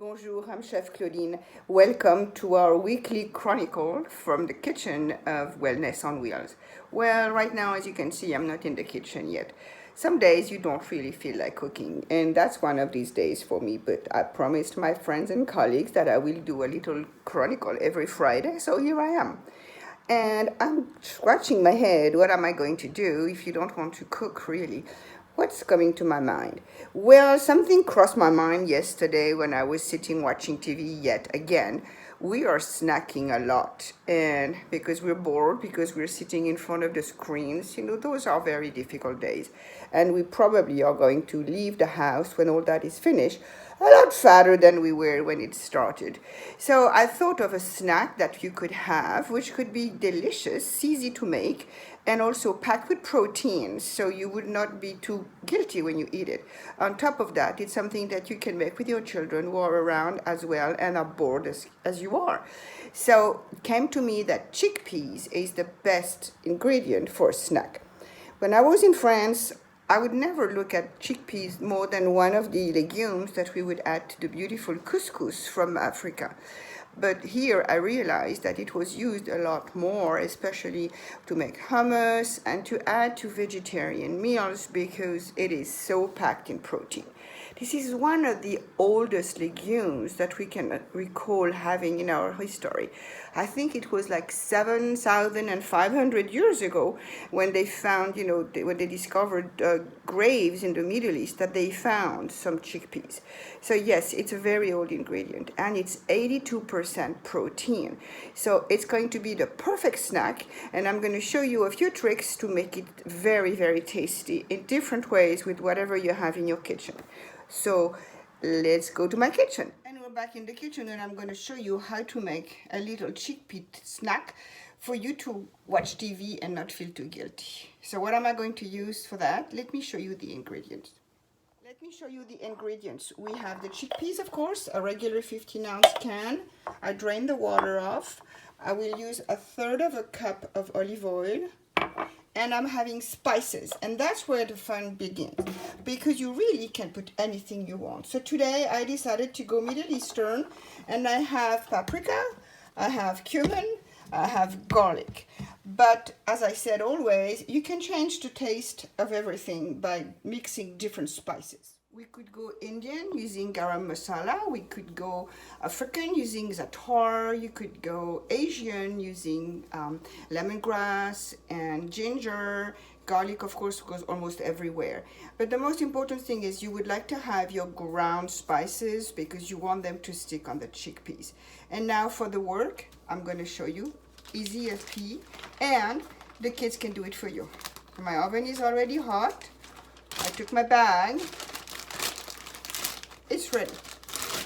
Bonjour, I'm Chef Claudine. Welcome to our weekly chronicle from the kitchen of Wellness on Wheels. Well, right now, as you can see, I'm not in the kitchen yet. Some days you don't really feel like cooking, and that's one of these days for me. But I promised my friends and colleagues that I will do a little chronicle every Friday, so here I am. And I'm scratching my head. What am I going to do if you don't want to cook, really? What's coming to my mind? Well, something crossed my mind yesterday when I was sitting watching TV yet again. We are snacking a lot, and because we're bored, because we're sitting in front of the screens, those are very difficult days. And we probably are going to leave the house when all that is finished a lot fatter than we were when it started. So I thought of a snack that you could have, which could be delicious, easy to make, and also packed with protein, so you would not be too guilty when you eat it. On top of that, it's something that you can make with your children who are around as well and are bored as you are. So it came to me that chickpeas is the best ingredient for a snack. When I was in France, I would never look at chickpeas more than one of the legumes that we would add to the beautiful couscous from Africa. But here I realized that it was used a lot more, especially to make hummus and to add to vegetarian meals because it is so packed in protein. This is one of the oldest legumes that we can recall having in our history. I think it was like 7,500 years ago when they found, when they discovered graves in the Middle East, that they found some chickpeas. So yes, it's a very old ingredient, and it's 82% protein. So it's going to be the perfect snack, and I'm going to show you a few tricks to make it very, very tasty in different ways with whatever you have in your kitchen. So let's go to my kitchen. And we're back in the kitchen, and I'm going to show you how to make a little chickpea snack for you to watch TV and not feel too guilty. So what am I going to use for that? Let me show you the ingredients. We have the chickpeas, of course, a regular 15-ounce can. I drain the water off. I will use 1/3 of a cup of olive oil. And I'm having spices, and that's where the fun begins, because you really can put anything you want. So today I decided to go Middle Eastern, and I have paprika, I have cumin, I have garlic. But as I said always, you can change the taste of everything by mixing different spices. We could go Indian using garam masala. We could go African using za'atar. You could go Asian using lemongrass and ginger. Garlic, of course, goes almost everywhere. But the most important thing is you would like to have your ground spices because you want them to stick on the chickpeas. And now for the work, I'm going to show you easy as pea, and the kids can do it for you. My oven is already hot. I took my bag. It's ready.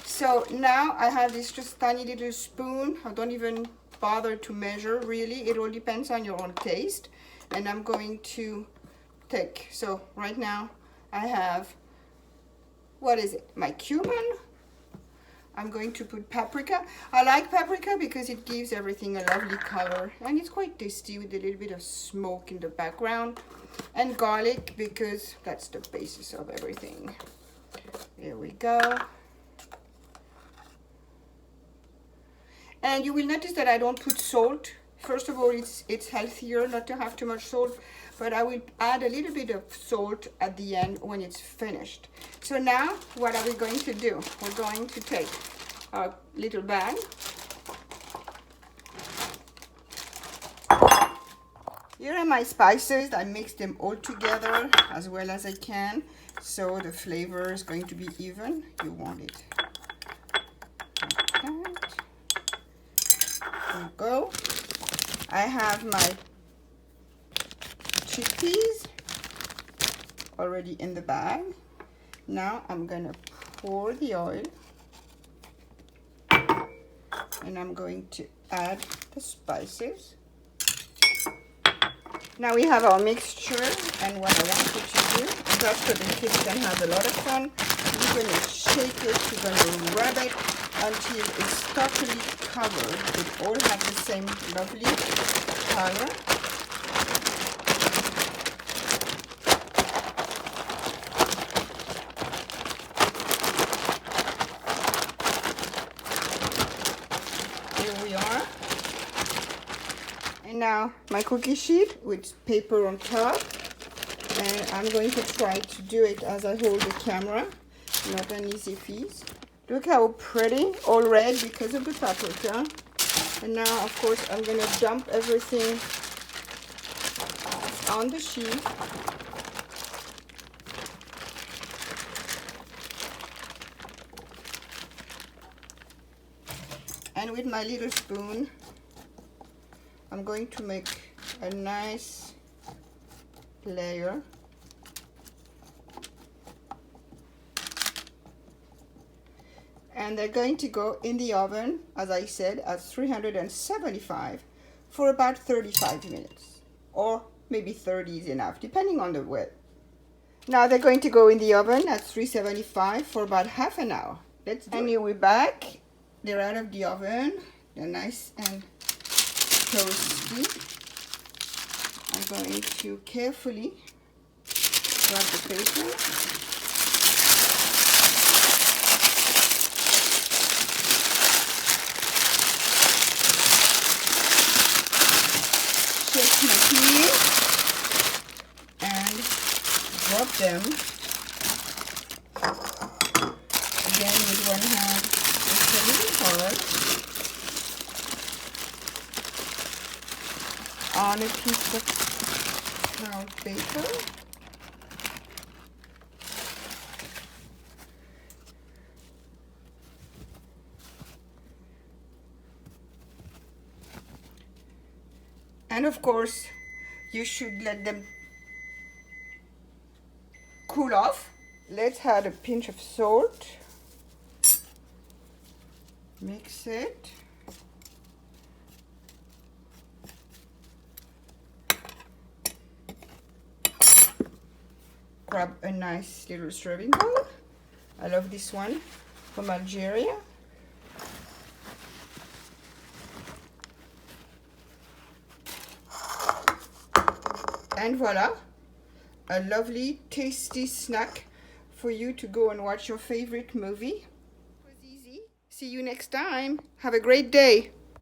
So now I have this just tiny little spoon. I don't even bother to measure, really. It all depends on your own taste. And I'm going to take, so right now I have, what is it? My cumin. I'm going to put paprika. I like paprika because it gives everything a lovely color, and it's quite tasty with a little bit of smoke in the background. And garlic, because that's the basis of everything. There we go. And you will notice that I don't put salt. First of all, it's healthier not to have too much salt, but I will add a little bit of salt at the end when it's finished. So now, what are we going to do? We're going to take our little bag. Here are my spices. I mix them all together as well as I can, so the flavor is going to be even. You want it like that. There you go. I have my chickpeas already in the bag. Now I'm gonna pour the oil, and I'm going to add the spices. Now we have our mixture, and what I want you to do, just so the kids can have a lot of fun, you're going to shake it, you're going to rub it until it's totally covered. It all has the same lovely color. Now my cookie sheet with paper on top, and I'm going to try to do it as I hold the camera. Not an easy feat. Look how pretty, all red because of the paprika. And now, of course, I'm going to dump everything on the sheet. And with my little spoon, I'm going to make a nice layer. And they're going to go in the oven, as I said, at 375 for about 35 minutes. Or maybe 30 is enough, depending on the wet. Now they're going to go in the oven at 375 for about half an hour. And here we're back. They're out of the oven. They're nice and toasty. I'm going to carefully grab the paper. Shake my peas and drop them again with one hand. It's a little hard on a piece of brown paper. And of course, you should let them cool off. Let's add a pinch of salt. Mix it. Grab a nice little serving bowl. I love this one from Algeria. And voila, a lovely, tasty snack for you to go and watch your favorite movie. It was easy. See you next time. Have a great day.